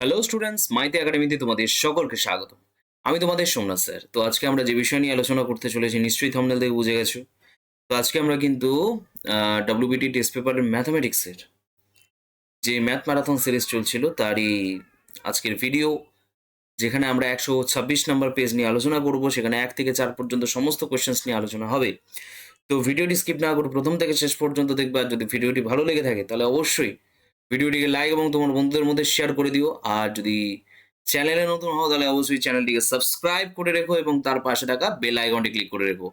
Hello students, মাইতে একাডেমিতে তোমাদের সকলকে স্বাগত। আমি তোমাদের সোমনাথ স্যার। তো আজকে আমরা যে বিষয় নিয়ে আলোচনা করতে চলেছি নিশ্চয়ই থাম্বনেল দেখে বুঝে গেছো। তো আজকে আমরা কিন্তু ডব্লিউবিটি টেস্ট পেপারের ম্যাথামেটিক্সের যে ম্যাথ ম্যারাথন সিরিজ চলছিল তারই আজকের ভিডিও, যেখানে আমরা 126 নম্বর পেজ নিয়ে আলোচনা করব। সেখানে 1 থেকে 4 পর্যন্ত সমস্ত কোয়েশ্চেন্স নিয়ে আলোচনা হবে। তো ভিডিওটি স্কিপ না করে প্রথম থেকে শেষ পর্যন্ত দেখবে। আর যদি ভিডিওটি ভালো লেগে থাকে তাহলে অবশ্যই ভিডিওটিকে লাইক এবং তোমার বন্ধুদের মধ্যে শেয়ার করে দিও। আর যদি চ্যানেলে নতুন হও তাহলে অবশ্যই চ্যানেলটিকে সাবস্ক্রাইব করে রেখো এবং তার পাশে থাকা বেল আইকনটি ক্লিক করে রেখো,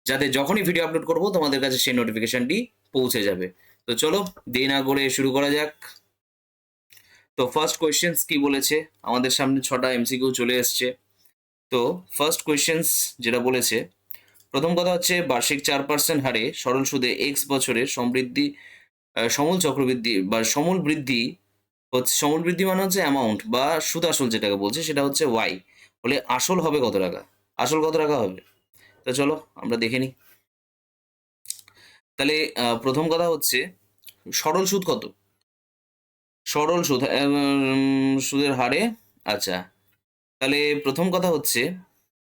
যাতে যখনই ভিডিও আপলোড করবো তোমাদের কাছে সেই নোটিফিকেশনটি পৌঁছে যাবে। তো চলো দেরি না করে শুরু করা যাক। তো ফার্স্ট কোয়েশ্চেন্স কি বলেছে, আমাদের সামনে 6টা এমসিকিউ চলে এসছে। তো ফার্স্ট কোয়েশ্চেন্স যেটা বলেছে, প্রথম কথা হচ্ছে বার্ষিক 4% হারে সরল সুদে এক্স বছরের সমৃদ্ধি সমূল চক্রবৃদ্ধি বা সমূল বৃদ্ধি হচ্ছে, সমূল বৃদ্ধি মানে হচ্ছে অ্যামাউন্ট বা সুদ আসল যেটাকে বলছে সেটা হচ্ছে ওয়াই হলে আসল হবে কত টাকা, আসল কত টাকা হবে। তো চলো আমরা দেখে নিই। তাহলে প্রথম কথা হচ্ছে সরল সুদ কত, সরল সুদ সুদের হারে। আচ্ছা, তাহলে প্রথম কথা হচ্ছে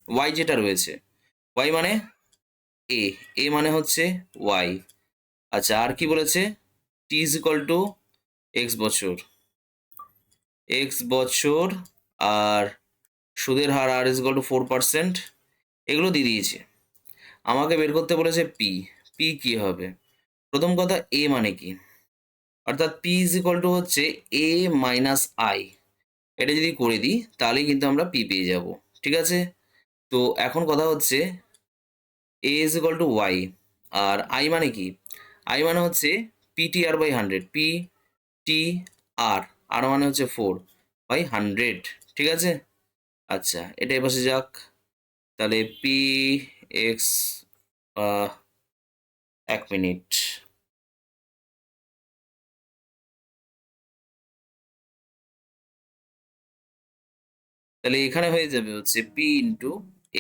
ওয়াই যেটা রয়েছে, ওয়াই মানে এ, এ মানে হচ্ছে ওয়াই। আচ্ছা, আর কি বলেছে, টি ইজ ইকাল টু এক্স বছর, এক্স বছর, আর সুদের হার আর ইজ ইকাল টু 4%, এগুলো দিয়ে দিয়েছে। আমাকে বের করতে বলেছে পি, পি কি হবে। প্রথম কথা এ মানে কি, অর্থাৎ পি ইজ ইকাল টু হচ্ছে এ মাইনাস আই। এটা যদি করে দিই তাহলেই কিন্তু আমরা পি পেয়ে যাব। ঠিক আছে, তো এখন কথা হচ্ছে A is equal to Y, আর আই মানে কি, আই মানে হচ্ছে P T R by 100, P T R, R মানে হচ্ছে 4/100। ঠিক আছে, আচ্ছা এটা এপাশে যাক। তাহলে পি এক্স, 1 মিনিট, তাহলে এখানে হয়ে যাবে হচ্ছে পি ইন্টু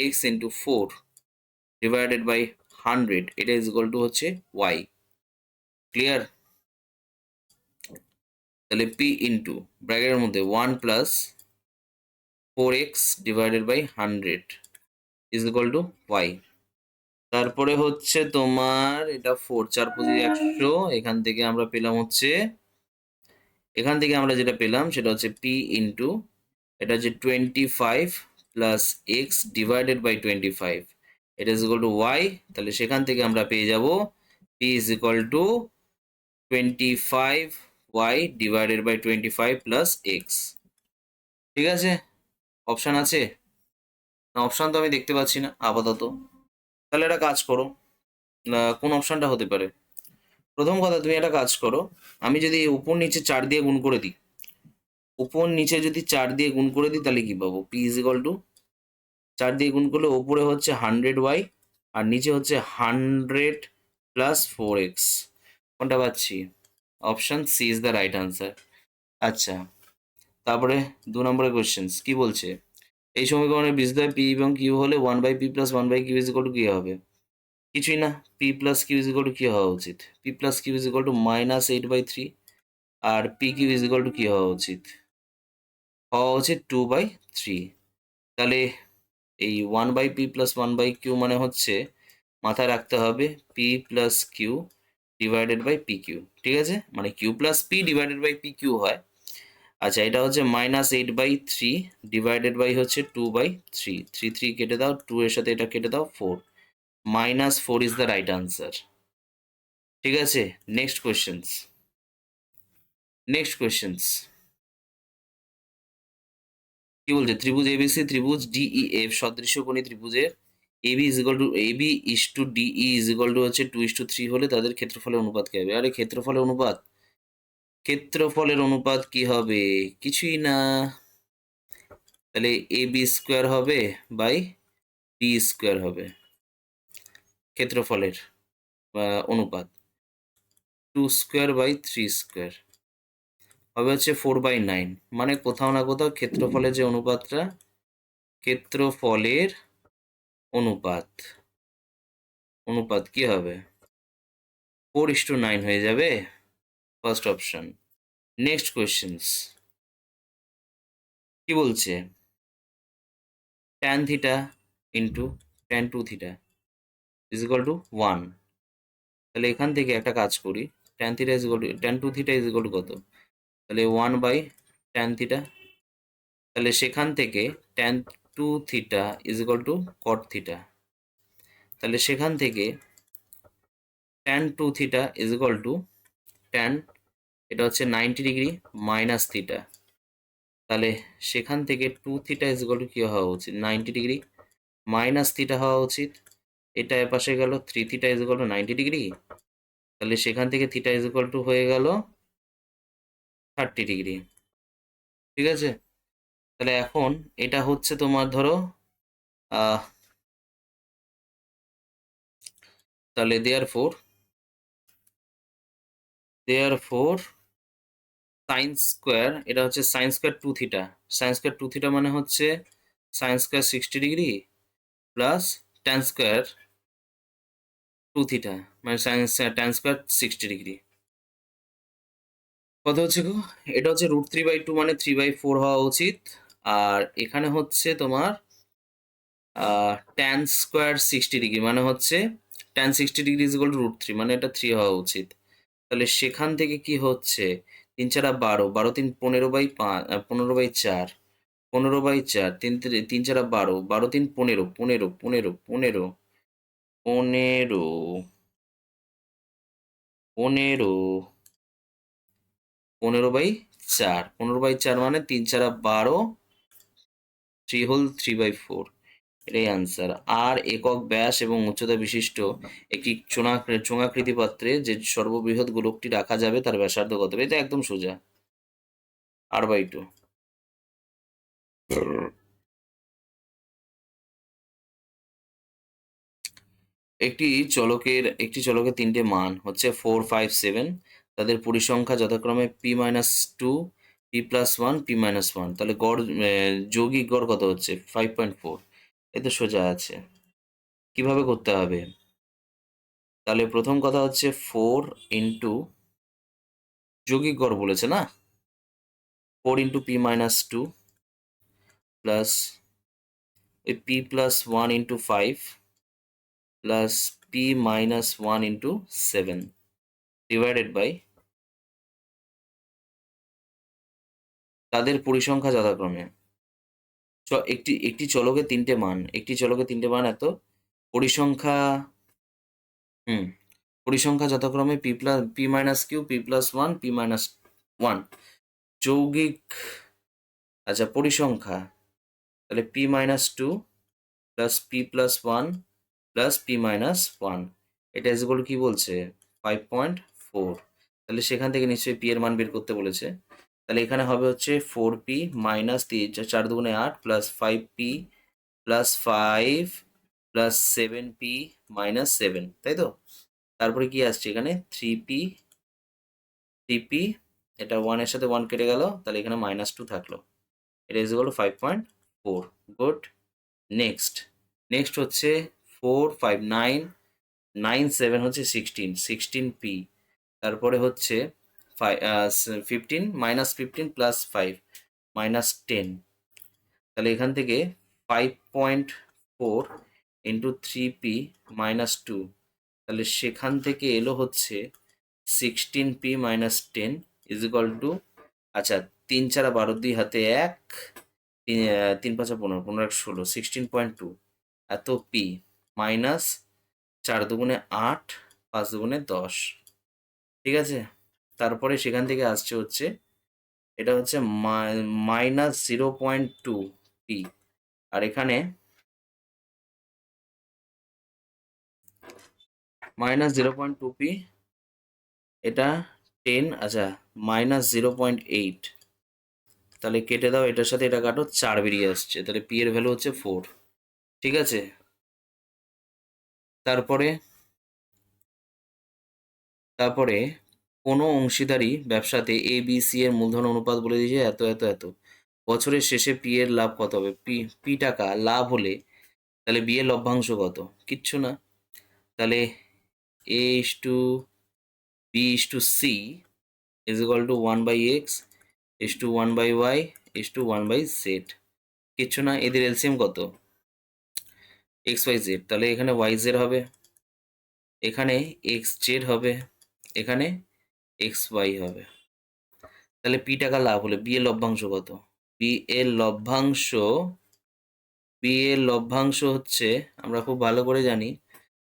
এক্স ইন্টু 4/100, এটা ইজ ইকুয়াল টু হচ্ছে ওয়াই। ক্লিয়ার, তাহলে পি ইন্টু ব্র্যাকেটের মধ্যে 1 + 4x/100 is equal two Y. তারপরে হচ্ছে তোমার এটা 4, 4×5 = 100। এখান থেকে আমরা পেলাম হচ্ছে, এখান থেকে আমরা যেটা পেলাম সেটা হচ্ছে পি ইন্টু, এটা হচ্ছে 25 প্লাস এক্স ডিভাইডেড বাই 25, এটা ইজ ইকুয়াল টু ওয়াই। তাহলে সেখান থেকে আমরা পেয়ে যাব P is equal to 25y divided by 25 plus X. ঠিক আছে, অপশান আছে না? অপশান তো আমি দেখতে পাচ্ছি না আপাতত। তাহলে একটা কাজ করো, কোন অপশানটা হতে পারে। প্রথম কথা তুমি একটা কাজ করো, আমি যদি উপর নিচে 4 দিয়ে গুণ করে দিই, উপর নিচে যদি 4 দিয়ে গুণ করে দিই তাহলে কি পাবো, পি ইজ ইকুয়াল টু 4 দিয়ে গুণ করলে ওপরে হচ্ছে 100y আর নিচে হচ্ছে 100 প্লাস 4x। কোনটা পাচ্ছি, option C is the right answer. আচ্ছা, তারপরে 2 নম্বরের কোয়েশ্চেন্স কি বলছে, এই সমীকরণের বীজদ্বয় পি এবং কিউ হলে 1/p plus 1/q is equal to কি হবে। কিছুই না, P plus Q is equal to কি হওয়া উচিত, P plus Q is equal to -8/3, আর P Q is equal to কি হওয়া উচিত, হওয়া উচিত 2/3। তাহলে এই 1/p প্লাস 1/q মানে হচ্ছে, মাথায় রাখতে হবে P plus Q divided by P Q. ঠিক আছে, মানে Q plus P divided by P Q হয়। আচ্ছা, এটা হচ্ছে -8/3 ডিভাইডেড বাই হচ্ছে 2/3, 3 কেটে দাও, 2 এর সাথে এটা কেটে দাও, 4, -4 ইজ দ্য রাইট আনসার। ঠিক আছে, নেক্সট কোয়েশ্চেন্স, নেক্সট কোয়েশ্চেন্স কি বলছে, ত্রিভুজ এবিসি ত্রিভুজ ডিইএফ সদৃশ্যকোণী ত্রিভুজের AB is equal to AB is to DE is equal to হচ্ছে 2:3 হলে তাদের ক্ষেত্রফলের অনুপাত কি হবে। আরে ক্ষেত্রফলের অনুপাত, ক্ষেত্রফলের অনুপাত কি হবে, কিছুই না। তাহলে এ বি স্কোয়ার হবে বাই ডি স্কোয়ার হবে ক্ষেত্রফলের অনুপাত, 2² / 3² হবে হচ্ছে 4/9। মানে কোথাও না কোথাও ক্ষেত্রফলের যে অনুপাতটা, ক্ষেত্রফলের অনুপাত, অনুপাত কি হবে, 4:9 হয়ে যাবে, ফার্স্ট অপশন। নেক্সট কোয়েশ্চেন্স, কি বলছে tan theta into tan two theta is equal to 1। তাহলে এখান থেকে একটা কাজ করি, tan theta is equal to tan two theta is equal to কত, তাহলে 1/ট্যান থিটা। তাহলে সেখান থেকে tan two theta is equal to cot theta. তাহলে সেখান থেকে tan two theta is equal to tan, এটা হচ্ছে 90 ডিগ্রি মাইনাস থিটা। তাহলে সেখান থেকে two theta is equal two কী হওয়া উচিত, 90 ডিগ্রি মাইনাস থিটা হওয়া উচিত। এটা এপাশে গেল, three theta is equal two 90 degree. তাহলে সেখান থেকে থিটা ইজ ইকুয়াল টু হয়ে গেল 30 ডিগ্রি। ঠিক আছে, তাহলে এখন এটা হচ্ছে তোমার ধরো তাহলে দেয়ার ফোর সাইন স্কোয়ার, এটা হচ্ছে sine square two theta. Sine square two theta মানে হচ্ছে sine square 60 degree plus tan square two theta, মানে সাইন্স ট্যান স্কোয়ার 60 ডিগ্রি। কত হচ্ছে গো, এটা হচ্ছে √3/2 মানে 3/4 হওয়া উচিত। আর এখানে হচ্ছে তোমার ট্যান স্কোয়ার 60 ডিগ্রি মানে হচ্ছে tan 60 degree is equal two √3 মানে এটা 3 হওয়া উচিত। তাহলে সেখান থেকে কি হচ্ছে 3 4 12, 12 3 15/5, 15/4, 15/4, 3 3 3 4 12, 12 3 15, 15 15 15 15 15 15/4, 15/4 মানে 3 4 12, 3 হোল 3/4, এটাই আনসার। আর একক ব্যাস এবং উচ্চতা বিশিষ্ট একটি চোঙাকৃতি পাত্রে যে সর্ববৃহৎ গোলকটি রাখা যাবে তার ব্যাসার্ধ কত, এটা একদম সোজা, r/2। একটি চলকের তিনটে মান হচ্ছে 4 5 7, তাদের পরিসংখ্যা যথাক্রমে p-2, p+1, p-1। তাহলে গড় যৌগিক গড় কত হচ্ছে 5.4। এই তো সোজা আছে, কিভাবে করতে হবে, তাহলে প্রথম কথা হচ্ছে 4 ইন্টু যৌগিক গড় বলেছে না, 4 ইন্টু p-2 প্লাস ওই p+1 into 5 plus p-1 into 7 divided by তাদের পরিসংখ্যা যথাক্রমে। একটি চলকের তিনটে মান এত পরিসংখ্যা, হুম, পরিসংখ্যা যথাক্রমে p+q, p+1, p-1। যৌগিক, আচ্ছা পরিসংখ্যা, তাহলে p-2 plus p+1 plus p-1, এটা ইজ ইকুয়াল টু কি বলছে 5.4। তাহলে সেখান থেকে নিশ্চয়ই p এর মান বের করতে বলেছে। তাহলে এখানে হবে হচ্ছে 4p মাইনাস 4 দুগুণে 8 plus 5p plus 5 plus 7p minus 7, তাই তো। তারপরে কি আসছে এখানে 3p, এটা 1 এর সাথে 1 কেটে গেল, তাহলে এখানে -2 থাকলো। এটা is equal two 5.4। Good. Next হচ্ছে 4 5 9 9 7 হচ্ছে 16p। তারপরে হচ্ছে 15 -15 প্লাস 5 -10। তাহলে এখান থেকে 5.4 ইন্টু 3p -2, তাহলে সেখান থেকে এলো হচ্ছে 16p -10 ইজ ইকুয়াল টু, আচ্ছা 3 4 12, 2 হাতে 1, 3 5 15, 15 1 16, 16.2 এত পি মাইনাস 4 দুগুণে 8, 5 দুগুণে 10। ঠিক আছে, তারপরে সেখান থেকে আসছে হচ্ছে এটা হচ্ছে -0.2p, আর এখানে -0.2p, এটা 10, আচ্ছা -0.8। তাহলে কেটে দাও, এটার সাথে এটা কাটো, 4 বেরিয়ে আসছে, তাহলে পি এর ভ্যালু হচ্ছে 4। ঠিক আছে, তারপরে তারপরে কোনো অংশীদারি ব্যবসাতে এ বি সি এর মূলধন অনুপাত বলে দিয়েছে এত এত এত, বছরের শেষে পি এর লাভ কত হবে, পি টাকা লাভ হলে তাহলে বি এর লভ্যাংশ কত, কিচ্ছু না। তাহলে A is to B is to C is equal to 1/x is to 1/y is to 1/z। কিচ্ছু না, এদের এলসিএম কত? এক্স ওয়াই জেড, তাহলে এখানে ওয়াই জেড হবে, এখানে এক্স জেড হবে, এখানে এক্স ওয়াই হবে। তাহলে পি টাকা লাভ হলে বি এর লভ্যাংশ কত? বি এর লভ্যাংশ, বি এর লভ্যাংশ হচ্ছে, আমরা খুব ভালো করে জানি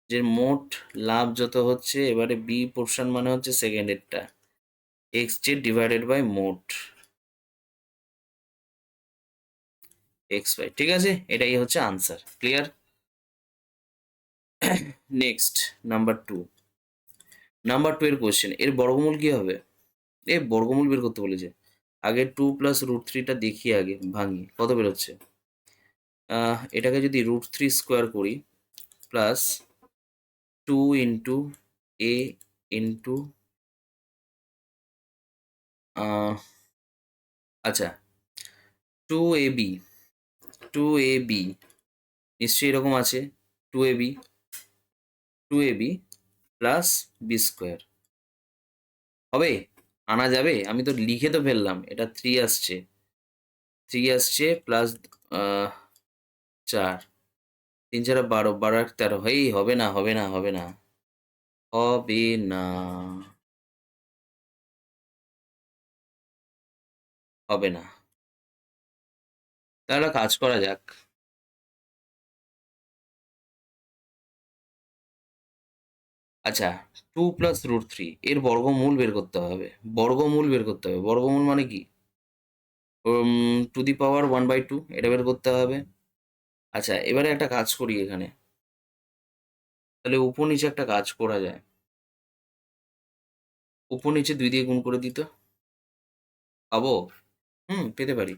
যে মোট লাভ যত হচ্ছে, এবারে বি পোর্শন মানে হচ্ছে সেকেন্ডেরটা, এক্স জেড ডিভাইডেড বাই মোট এক্স ওয়াই। ঠিক আছে, এটাই হচ্ছে answer. Clear? Next number 2। Number 2 এর কোয়েশ্চেন, এর বর্গমূল কি হবে? এ বর্গমূল বের করতে বলেছে। আগে 2 প্লাস রুট থ্রিটা দেখি, আগে ভাঙি কত বেরোচ্ছে। এটাকে যদি রুট থ্রি স্কোয়ার করি প্লাস 2 ইন্টু এ ইন্টু, আচ্ছা, 2ab, 2ab নিশ্চয়ই এরকম আছে, 2ab, 2ab plus B square হবে, আনা যাবে? আমি তো লিখে তো ফেললাম, এটা 3 আসছে, 3 আসছে প্লাস 4, 3 4 12, 12 1 13, হেই হবে না, হবে না, হবে না, হবে না, হবে না। তাহলে কাজ করা যাক। আচ্ছা, 2 প্লাস রুট থ্রি এর বর্গমূল বের করতে হবে, বর্গমূল বের করতে হবে। বর্গমূল মানে কি? টু দি পাওয়ার 1/2, এটা বের করতে হবে। আচ্ছা, এবারে একটা কাজ করি এখানে, তাহলে উপর নিচে একটা কাজ করা যায়, উপর নিচে 2 দিয়ে গুণ করে দিত, পাবো? পেতে পারি।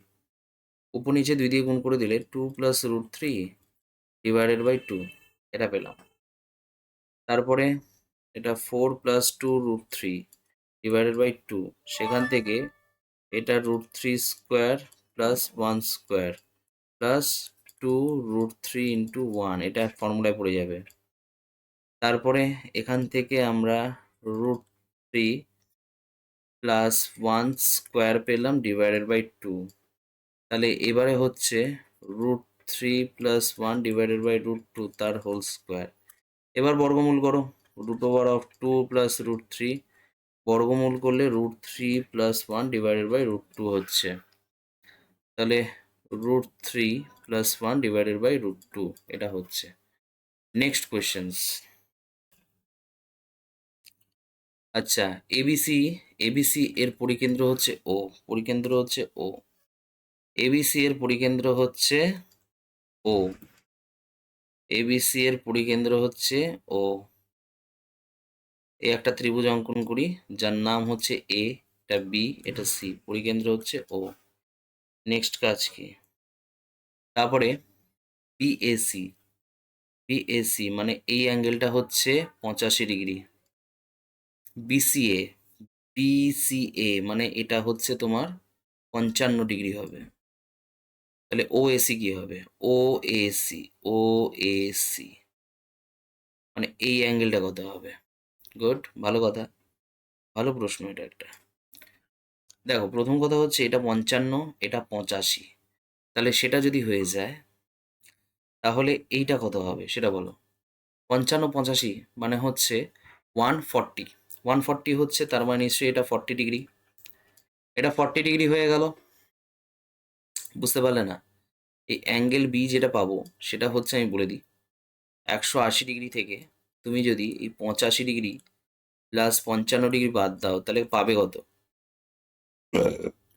উপর নিচে 2 দিয়ে গুণ করে দিলে 2 plus root three divided by 2, এটা পেলাম। তারপরে এটা 4 plus 2 root three divided by 2, সেখান থেকে এটা root three square plus 1 square plus 2 root three into 1, এটা ফর্মুলায় পড়ে যাবে। তারপরে এখান থেকে আমরা রুট থ্রি প্লাস 1 স্কোয়ার পেলাম ডিভাইডেড বাই 2, তাহলে এবারে হচ্ছে root three plus 1 divided by root two তার হোল স্কোয়ার। এবার বর্গমূল করো, root over of 2 plus root three, বর্গমূল করলে root three plus 1 divided by root two হচ্ছে, তাহলে root three plus 1 divided by root two, এটা হচ্ছে। Next questions. আচ্ছা, এবিসি, এবিসি এর পরিকেন্দ্র হচ্ছে ও, পরিকেন্দ্র হচ্ছে ও, এবিসি এর পরিকেন্দ্র হচ্ছে ও, এবিসি এর পরিকেন্দ্র হচ্ছে ও। এ একটা ত্রিভুজ অঙ্কন করি যার নাম হচ্ছে এ, এটা বি, এটা সি, পরিকেন্দ্র হচ্ছে ও। নেক্সট কাজ কি? তারপরে বিএসি, বিএসি মানে এই অ্যাঙ্গেলটা হচ্ছে 85°। বিসিএ, বিসিএ মানে এটা হচ্ছে তোমার 55° হবে। তাহলে ও এসি কি হবে? ও এসি, ও এসি মানে এই অ্যাঙ্গেলটা কত হবে? গুড, ভালো কথা, ভালো প্রশ্ন এটা একটা। দেখো, প্রথম কথা হচ্ছে এটা 55, এটা 85, তাহলে সেটা যদি হয়ে যায় তাহলে এইটা কত হবে সেটা বলো। 55 85 মানে হচ্ছে 140, 140 হচ্ছে, তার মানে নিশ্চয়ই এটা 40°, এটা 40° হয়ে গেল। বুঝতে পারলে না? এই অ্যাঙ্গেল বি যেটা পাবো সেটা হচ্ছে, আমি বলে দিই, 180° থেকে তুমি যদি এই 85° প্লাস 55° বাদ দাও তাহলে পাবে কত?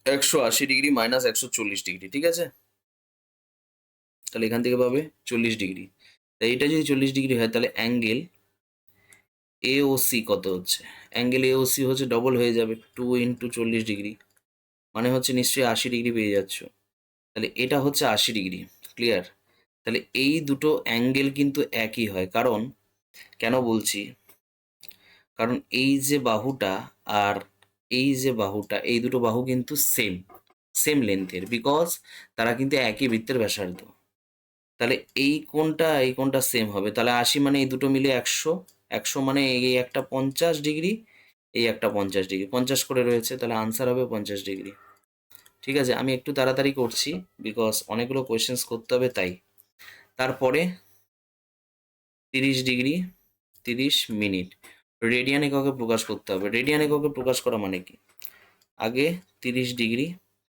180° মাইনাস 140°, ঠিক আছে? তাহলে এখান থেকে পাবে 40°। তাই এটা যদি 40° হয় তাহলে অ্যাঙ্গেল এ ও সি কত হচ্ছে? অ্যাঙ্গেল এ ও সি হচ্ছে ডবল হয়ে যাবে, 2 ইন্টু 40°, মানে হচ্ছে নিশ্চয়ই 80° পেয়ে যাচ্ছ। তাহলে এটা হচ্ছে 80°। ক্লিয়ার? তাহলে এই দুটো অ্যাঙ্গেল কিন্তু একই হয়, কারণ কেন বলছি, কারণ এই যে বাহুটা আর এই যে বাহুটা, এই দুটো বাহু কিন্তু সেম, সেম লেন্থের, বিকজ তারা কিন্তু একই বৃত্তের ব্যাসার্ধ। তাহলে এই কোণটা এই কোণটা সেম হবে, তাহলে 80 মানে এই দুটো মিলে 100, 100 মানে এই একটা 50°, এই একটা 50°, 50 করে রয়েছে, তাহলে আনসার হবে 50°। ঠিক আছে, আমি একটু তাড়াতাড়ি করছি বিকজ অনেকগুলো কোয়েশ্চেন্স করতে হবে তাই। তারপরে 30 ডিগ্রি 30 মিনিট রেডিয়ান এককে প্রকাশ করতে হবে। রেডিয়ান এককে প্রকাশ করা মানে কি, আগে 30 ডিগ্রি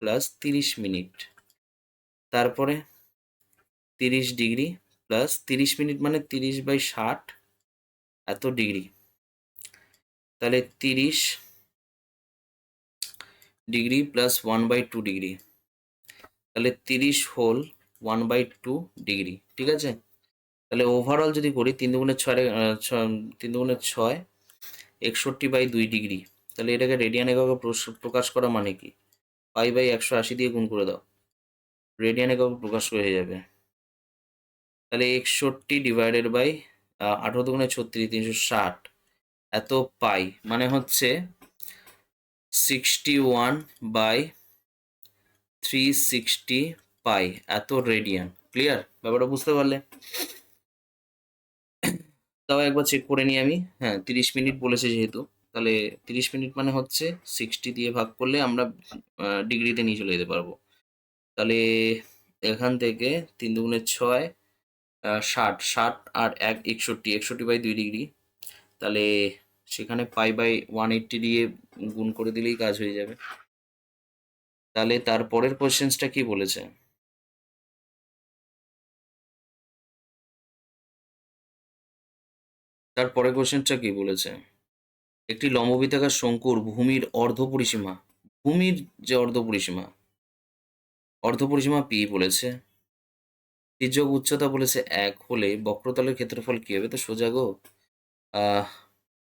প্লাস 30 মিনিট, তারপরে 30 ডিগ্রি প্লাস 30 মিনিট মানে 30/60 এত ডিগ্রি, তাহলে 30 ডিগ্রি প্লাস 1/2 ডিগ্রি, তাহলে 30 হোল 1/2 ডিগ্রি। ঠিক আছে, তাহলে ওভারঅল যদি করি 3 × 6 3 × 6 61/2 ডিগ্রি। তাহলে এটাকে রেডিয়ান এককে প্রকাশ করা মানে কি, পাই/180 দিয়ে গুণ করে দাও, রেডিয়ান এককে প্রকাশ হয়ে যাবে। তাহলে 61/18×36 360 এত পাই মানে হচ্ছে 61/360 পাই এত রেডিয়ান। ক্লিয়ার, ব্যাপারটা বুঝতে পারলে? তাও একবার চেক করে নিই আমি। হ্যাঁ, 30 মিনিট বলেছে যেহেতু, তাহলে 30 মিনিট মানে হচ্ছে 60 দিয়ে ভাগ করলে আমরা ডিগ্রিতে নিয়ে চলে যেতে পারবো। তাহলে এখান থেকে 3 × 6 60, 60 আর 61, 61/2 ডিগ্রি। তাহলে সেখানে পাই/180 দিয়ে গুণ করে দিলেই কাজ হয়ে যাবে। তাহলে তারপরের কোশ্চেন্সটা কি বলেছে, তারপরের কোশ্চেনটা কি বলেছে, একটি লম্ববৃত্তাকার শঙ্কুর ভূমির অর্ধপরিসীমা, ভূমির যে অর্ধপরিসীমা পি বলেছে, তির্যক উচ্চতা বলেছে 1 হলে বক্রতলের ক্ষেত্রফল কি হবে? তো সোজা গো,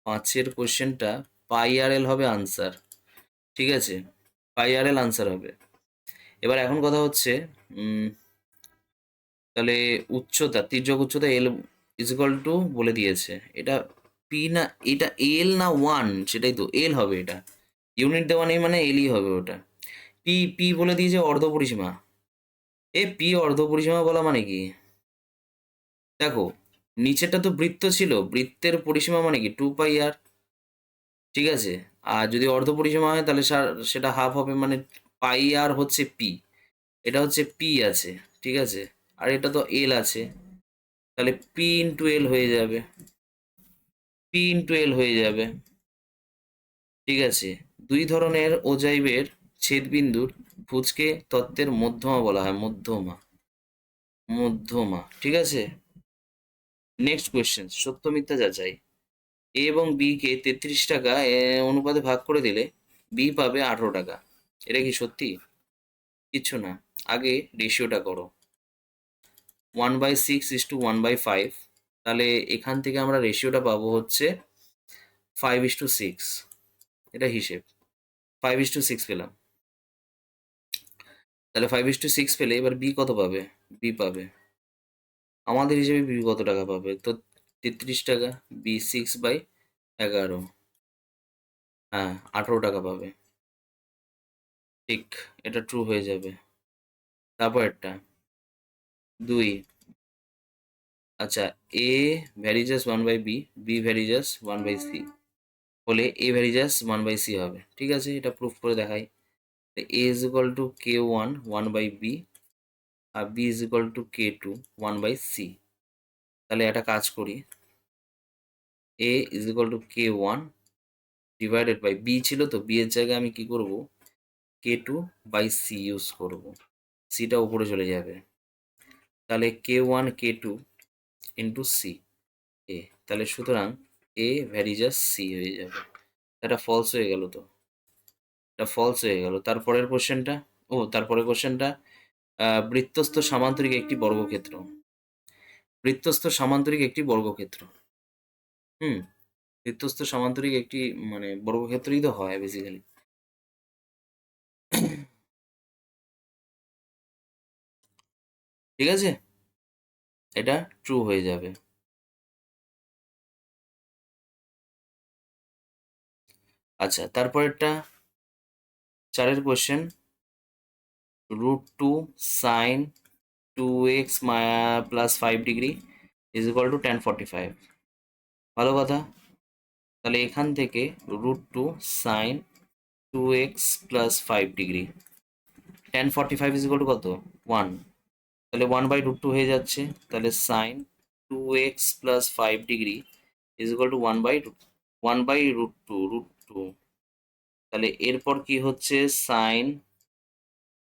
5-এর কোশ্চেনটা পাই/এল হবে আনসার। ঠিক আছে, পাই/এল আনসার হবে। এবার এখন কথা হচ্ছে তাহলে উচ্চতা, তির্যক উচ্চতা এল ইজ ইকুয়াল টু বলে দিয়েছে, এটা পি না, এটা এল না 1, সেটাই তো এল হবে, এটা ইউনিট দেওয়া নেই মানে এলই হবে ওটা। পি পি বলে দিয়েছে অর্ধপরিসীমা। পি অর্ধপরিসীমা বলা মানে কি, দেখো নিচেরটা তো বৃত্ত ছিল, বৃত্তের পরিসীমা মানে কি 2πr। ঠিক আছে, আর যদি অর্ধপরিসীমা হয় তাহলে সেটা হাফ হবে, মানে পাই/আর হচ্ছে পি, এটা হচ্ছে পি আছে। ঠিক আছে, আর এটা তো এল আছে, তাহলে পি×এল হয়ে যাবে, পি×এল হয়ে যাবে। ঠিক আছে, দুই ধরনের ওজাইবের ছেদবিন্দুর ভুজকে তত্ত্বের মধ্যমা বলা হয়, মধ্যমা, মধ্যমা। ঠিক আছে, নেক্সট কোয়েশ্চেন, সত্য মিথ্যা যাচাই। এ এবং বি কে 33 টাকা অনুপাতে ভাগ করে দিলে বি পাবে 18 টাকা, এটা কি সত্যি? কিচ্ছু না, আগে রেশিওটা করো, 1/6:1/5। তাহলে এখান থেকে আমরা রেশিওটা পাবো হচ্ছে 5:6, এটা হিসেব, 5:6 পেলাম। তাহলে 5:6 পেলে এবার বি কত পাবে, বি পাবে আমাদের হিসেবে বি কত টাকা পাবে, তো 33 টাকা, বি 6/11, হ্যাঁ 18 টাকা পাবে। ঠিক, এটা ট্রু হয়ে যাবে। তারপর একটা 2, আচ্ছা, এ ভ্যারিজাস 1/বি, বি ভ্যারিজাস 1/সি হলে এ ভ্যারিজাস 1/সি হবে। ঠিক আছে, এটা প্রুফ করে দেখাই। A is equal to K1 1/বি আর B is equal to K2 1/সি। তাহলে একটা কাজ করি, A is equal to K1 divided by B ছিল, তো বি এর জায়গায় আমি কি করব, K2/সি ইউজ করব, সিটা উপরে চলে যাবে। তাহলে K1 K2 ইন্টু সি এ, তাহলে সুতরাং এ ভ্যারিজাস সি হয়ে যাবে। এটা ফলস হয়ে গেল, তো এটা ফলস হয়ে গেল। তারপরের কোশ্চেনটা, তারপরের কোশ্চেনটা, বৃত্তস্থ সামান্তরিক একটি বর্গক্ষেত্র, বৃত্তস্থ সামান্তরিক একটি বর্গক্ষেত্র। হুম, বৃত্তস্থ সামান্তরিক একটি মানে বর্গক্ষেত্রই তো হয় বেসিক্যালি। ঠিক আছে, এটা ট্রু হয়ে যাবে। আচ্ছা, তারপরেরটা 4-এর question, √2 sin 2x plus 5 degree is equal to tan45। ভালো কথা, তাহলে এখান থেকে √2 sin 2x plus 5 degree tan 45 is equal to কত? 1। তাহলে 1/√2 হয়ে যাচ্ছে। তাহলে sine 2x plus 5 degree is equal to 1/√2 তাহলে এরপর কি হচ্ছে? Sine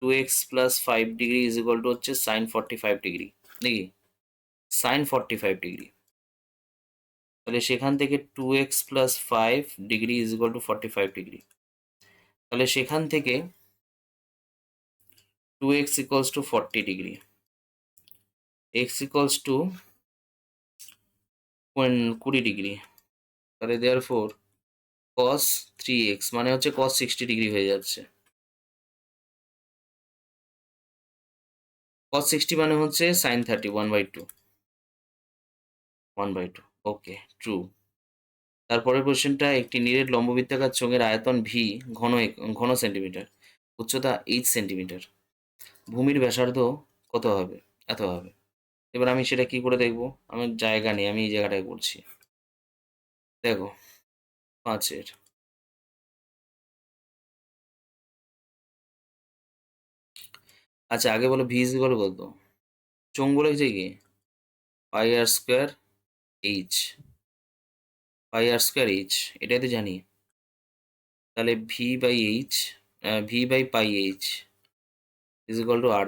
2x plus 5 degree is equal to হচ্ছে সাইন 45 ডিগ্রি, নাকি? Sine 45 degree. তাহলে সেখান থেকে 2x plus 5 degree is equal two 45 degree. তাহলে সেখান থেকে 2x equals to 40 degree, x equals to 20 degree. তাহলে দেয়ার ফোর cos 3x মানে হচ্ছে cos 60 ডিগ্রি হয়ে যাচ্ছে। cos 60 মানে হচ্ছে sin 30, 1/2। ওকে, ট্রু। তারপরের কোশ্চেনটা, একটি নিরেট লম্ববৃত্তাকার চোঙের আয়তন ভি ঘন সেন্টিমিটার, উচ্চতা 8 সেন্টিমিটার, ভূমির ব্যাসার্ধ কত হবে? এত হবে। এবার আমি সেটা কি করে দেখবো? আমার জায়গা নেই, আমি এই জায়গাটায় করছি। দেখো 5-এর, আচ্ছা আগে বলো ভি ইজ ইকুয়াল কত? চোঙ বলেছে কি? πr² h, πr²h, এটাই তো জানি। তাহলে v/h is equal two r²।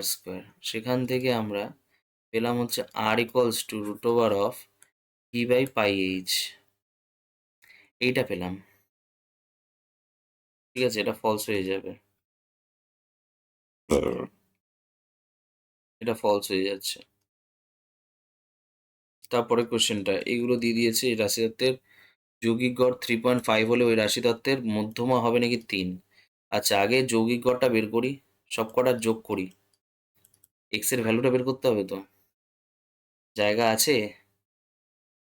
সেখান থেকে আমরা পেলাম হচ্ছে r equals to √over of v/πh, এইটা পেলাম। ঠিক আছে, এটা ফলস হয়ে যাবে, এটা ফলস হয়ে যাচ্ছে। তারপরে কোশ্চেনটা, এগুলো দিয়ে দিয়েছে এই রাশি তত্ত্বের যৌগিক গড় 3.5 হলে ওই রাশি তত্ত্বের মধ্যমা হবে নাকি 3? আচ্ছা আগে যৌগিক গড়টা বের করি, সব কটার যোগ করি। এক্স এর ভ্যালুটা বের করতে হবে তো। জায়গা আছে?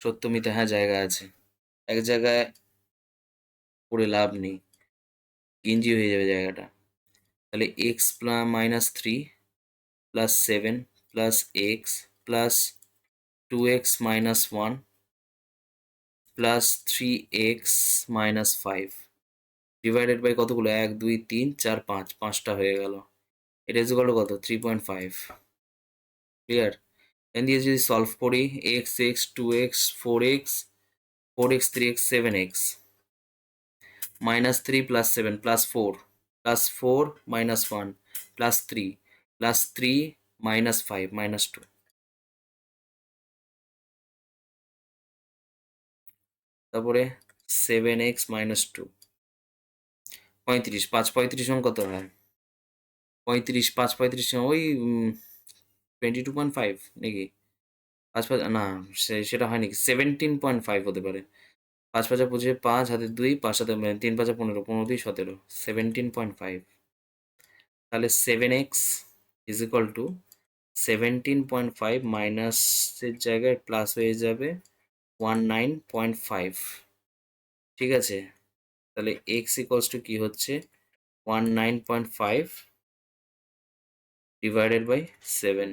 সত্যমিতে হ্যাঁ জায়গা আছে। এক জায়গায় করে লাভ নেই, গেঞ্জি হয়ে যাবে জায়গাটা। তাহলে X -3 plus 7 plus X plus 2x-1 plus 3x-5 divided by কতগুলো? 1 2 3 4 5, 5টা হয়ে গেল। এটা ইজ ইকুয়াল টু কত? 3.5। ক্লিয়ার? এখান দিয়ে যদি সলভ করি, x(4x) 2x 4x 3x 7x, -3 plus 7 plus 4 plus 4 -1 plus 3 plus 3 -5 -2। তারপরে 7x-2 35, 5 35 সমান কত হয়? 35, 5 35 সমান ওই 22.5 নাকি? 5 5 না, সেটা হয় নাকি? 17.5 হতে পারে। 5 5 25, 5 হাতে 2, 5 সাথে 3 5 15, 15 2 17, 17.5। তাহলে 7x ইজ ইকুয়াল টু 17.5 মাইনাসের জায়গায় প্লাস হয়ে যাবে 19.5। ঠিক আছে, তাহলে এক্স ইকুয়ালস টু কি হচ্ছে? 19.5 ডিভাইডেড বাই 7।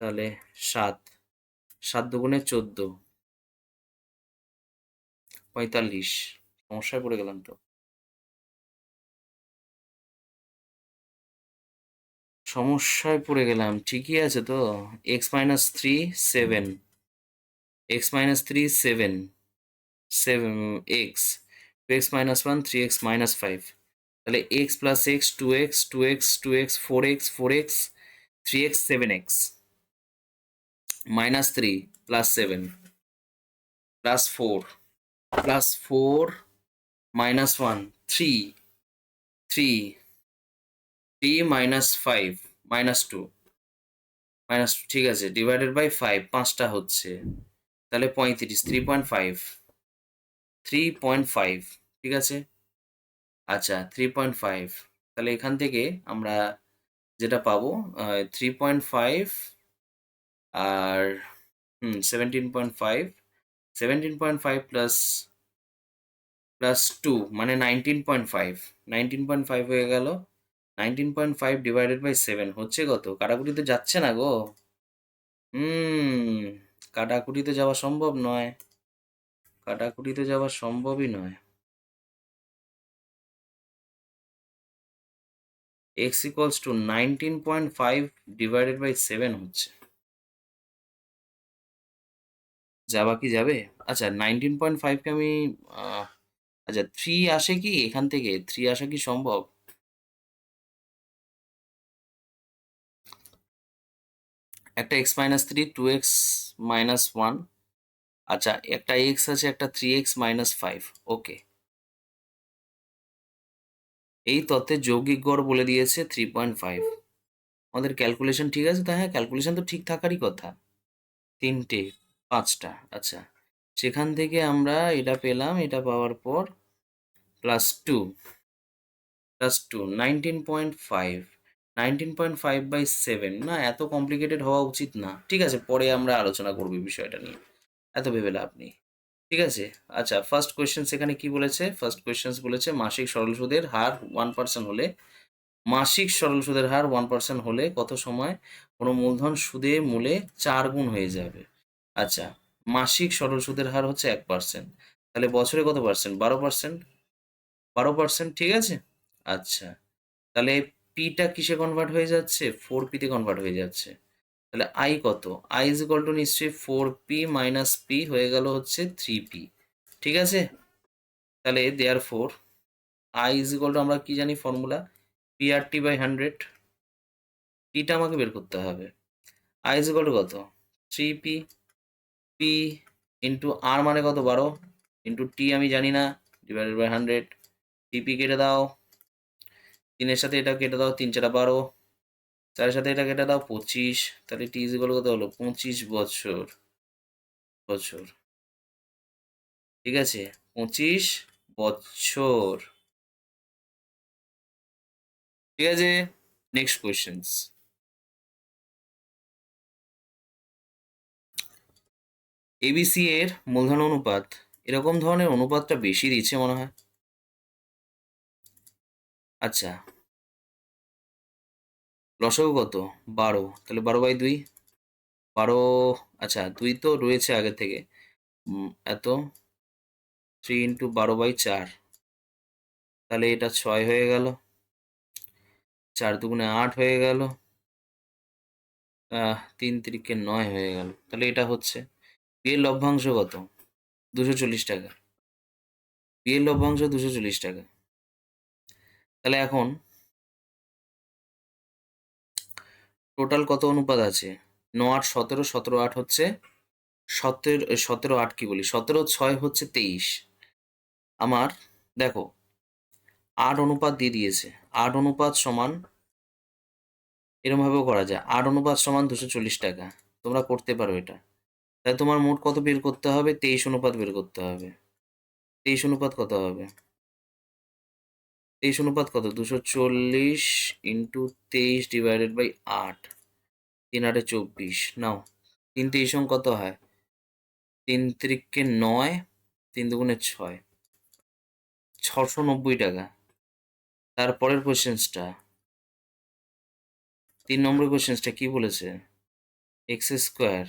তাহলে 7, 7 দুগুণে 14, 45। সমস্যায় পড়ে গেলাম তো। সমস্যায় পড়ে গেলাম, ঠিকই আছে তো। x-3 7, x-3 7 x, 2x-1 3x-5। তাহলে x plus x 2x 2x 2x 4x 4x 3x 7x -3 plus 7 plus 4 plus 4 -1 3 3 3 -5 -2 ঠিক আছে, ডিভাইডেড বাই 5, 5টা হচ্ছে। তাহলে 35, 3.5 3.5। ঠিক আছে, আচ্ছা 3.5। তাহলে এখান থেকে আমরা যেটা পাবো 3.5 আর 17.5, 17.5 প্লাস প্লাস 2 মানে 19.5, 19.5 হয়ে গেল। 19.5 ডিভাইডেড বাই 7 হচ্ছে কত? কাটাকুটিতে যাচ্ছে না গো। হুম, কাটাকুটিতে যাওয়া সম্ভব নয়, কাটাকুটিতে যাওয়া সম্ভবই নয়। X equals to 19.5 divided by 7 হচ্ছে। যাবা কি যাবে? আচ্ছা 19.5কে আমি আচ্ছা 3 আসে কি এখান থেকে? 3 আসা কি সম্ভব? একটা X minus three, two X minus one, আচ্ছা একটা এক্স আছে, একটা 3x মাইনাস ফাইভ। ওকে, এই তত্ত্বের যৌগিক গড় বলে দিয়েছে 3.5। আমাদের ক্যালকুলেশন ঠিক আছে তো? হ্যাঁ, ক্যালকুলেশন তো ঠিক থাকারই কথা। তিনটে, পাঁচটা, আচ্ছা সেখান থেকে আমরা এটা পেলাম, এটা পাওয়ার পর প্লাস টু 19.5, 19.5/7 না, এত কমপ্লিকেটেড হওয়া উচিত না। ঠিক আছে, পরে আমরা আলোচনা করবো এই বিষয়টা নিয়ে, এত ভেবে লাভ নেই। ঠিক আছে, আচ্ছা ফার্স্ট কোয়েশ্চেন সেখানে কি বলেছে? ফার্স্ট কোয়েশ্চেন বলেছে মাসিক সরল সুদের হার 1% হলে, মাসিক সরল সুদের হার 1% হলে কত সময় কোনো মূলধন সুদে মূলে 4 গুণ হয়ে যাবে? আচ্ছা, মাসিক সরল সুদের হার হচ্ছে 1%, তাহলে বছরে কত পার্সেন্ট? 12%। 12%, ঠিক আছে। আচ্ছা, তাহলে পিটা কিসে কনভার্ট হয়ে যাচ্ছে? 4p-তে কনভার্ট হয়ে যাচ্ছে। তাহলে আই কত? আই ইজ ইকুয়াল টু নিশ্চয়ই 4p মাইনাস পি হয়ে গেল হচ্ছে 3p। ঠিক আছে, তাহলে therefore I is equal to, আমরা কি জানি ফর্মুলা? PRT/100। টিটা আমাকে বের করতে হবে। আই ইজ ইকুয়াল টু কত? 3p, পি ইন্টু আর মানে কত? 12, ইন্টু টি আমি জানি না, ডিভাইডেড বাই 100। টিপি কেটে দাও, 3-এর সাথে এটা কেটে দাও, 3×4 = 12, 4-এর সাথে এটা কেটে দাও, 25। তাহলে টি ইজ ইকুয়াল কত হলো? 25 বছর। বছর, ঠিক আছে, 25 বছর। ঠিক আছে, নেক্সট কোয়েশ্চেন্স। এবিসি এর মূলধন অনুপাত, এরকম ধরনের অনুপাতটা বেশি দিচ্ছে মনে হয়। আচ্ছা, লসাগু কত? 12, তাহলে 12/2, 12। আচ্ছা 2 তো রয়েছে আগে থেকে, এত 3 × 12/4, তাহলে এটা 6 হয়ে গেল, 4×2 = 8 হয়ে গেল, 3×3 = 9 হয়ে গেল। তাহলে এটা হচ্ছে পি এর লভ্যাংশ কত? 240 টাকা। পি এর লভ্যাংশ 240 টাকা। তাহলে এখন টোটাল কত অনুপাত আছে? 9, 8, 17, 17, 8 হচ্ছে 17, 8 কি বলি, 17, 6 হচ্ছে 23। আমার দেখো 8 অনুপাত দিয়ে দিয়েছে, 8 অনুপাত সমান, এরমভাবেও করা যায়, 8 অনুপাত সমান 240 টাকা। তোমরা করতে পারো এটা। তাই তোমার মোট কত বের করতে হবে? 23 অনুপাত বের করতে হবে। 23 অনুপাত কত হবে? 23 অনুপাত কত? 240 ইন্টু 23 ডিভাইডেড বাই 8, 3×8 = 24। নাও 3×23 কত হয়? 3×3 = 9, 3×2 = 6, 690 টাকা। তারপরের কোয়েশ্চেন্সটা, 3 নম্বর কোয়েশ্চেন্সটা কি বলেছে? X square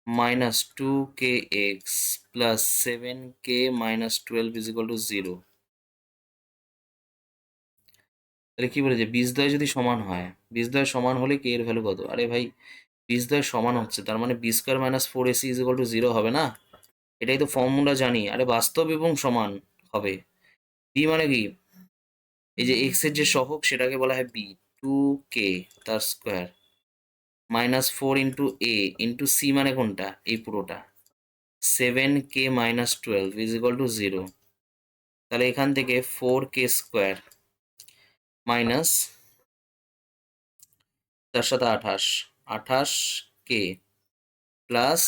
minus 2kx plus 7k minus 12 is equal to 0। তাহলে কি বলেছে? বীজদ্বয় যদি সমান হয়, বীজদ্বয় সমান হলে কে এর ভ্যালু কত? আরে ভাই, বীজদ্বয় সমান হচ্ছে, তার মানে b² minus 4ac is equal to 0 হবে না? এটাই তো ফর্মুলা জানি। আরে বাস্তব এবং সমান হবে। বি মানে কি? এই যে এক্স এর যে সহগ সেটাকে বলা হয় বি, 2k তার square minus 4 × a into C মানে কোনটা? এই পুরোটা, 7k minus 12 is equal to 0। তাহলে এখান থেকে 4k² minus 4×7 = 28, 28k plus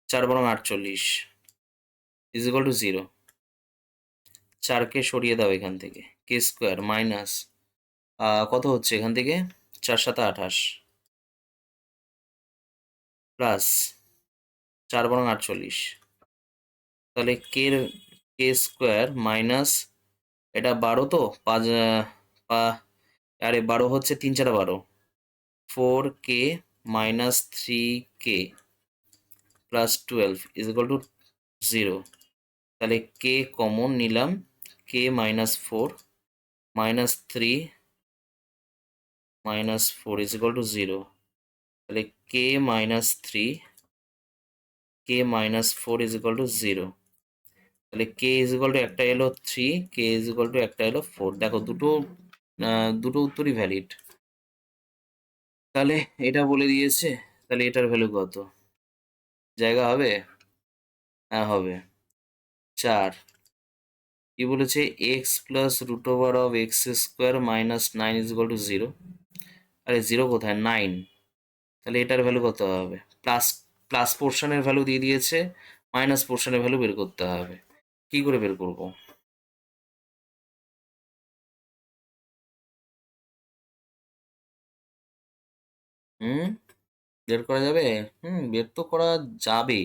4×48 is equal to 0। 4কে সরিয়ে দাও এখান থেকে, k² মাইনাস কত হচ্ছে এখান থেকে? 4×7 = 28 প্লাস 4×48, তাহলে k² মাইনাস এটা 12 তো 5, আরে 12 হচ্ছে 3×4 = 12, 4k minus 3k plus 12 is equal to 0। তাহলে কে কমন নিলাম, k - 4 -3 -4 ইজ ইকুয়াল টু 0। তাহলে কে -3 কে -4 ইজ ইকুয়াল টু 0। তাহলে কে ইজ ইকুয়াল টু একটা এলো 3, কে ইজ ইকুয়াল টু একটা এলো 4। দেখো দুটো উত্তরই ভ্যালিড। তাহলে এটা বলে দিয়েছে, তাহলে এটার ভ্যালু কত? জায়গা হবে? হ্যাঁ হবে। 4। কি বলেছে? X plus root over of x square minus 9 is equal to 0। আরে 0 কোথায়? 9। তাহলে এটার ভ্যালু কত হবে? প্লাস প্লাস পোর্শনের ভ্যালু দিয়ে দিয়েছে, মাইনাস পোর্শনের ভ্যালু বের করতে হবে। কি করে বের করব? হুম, বের করা যাবে? বের তো করা যাবে,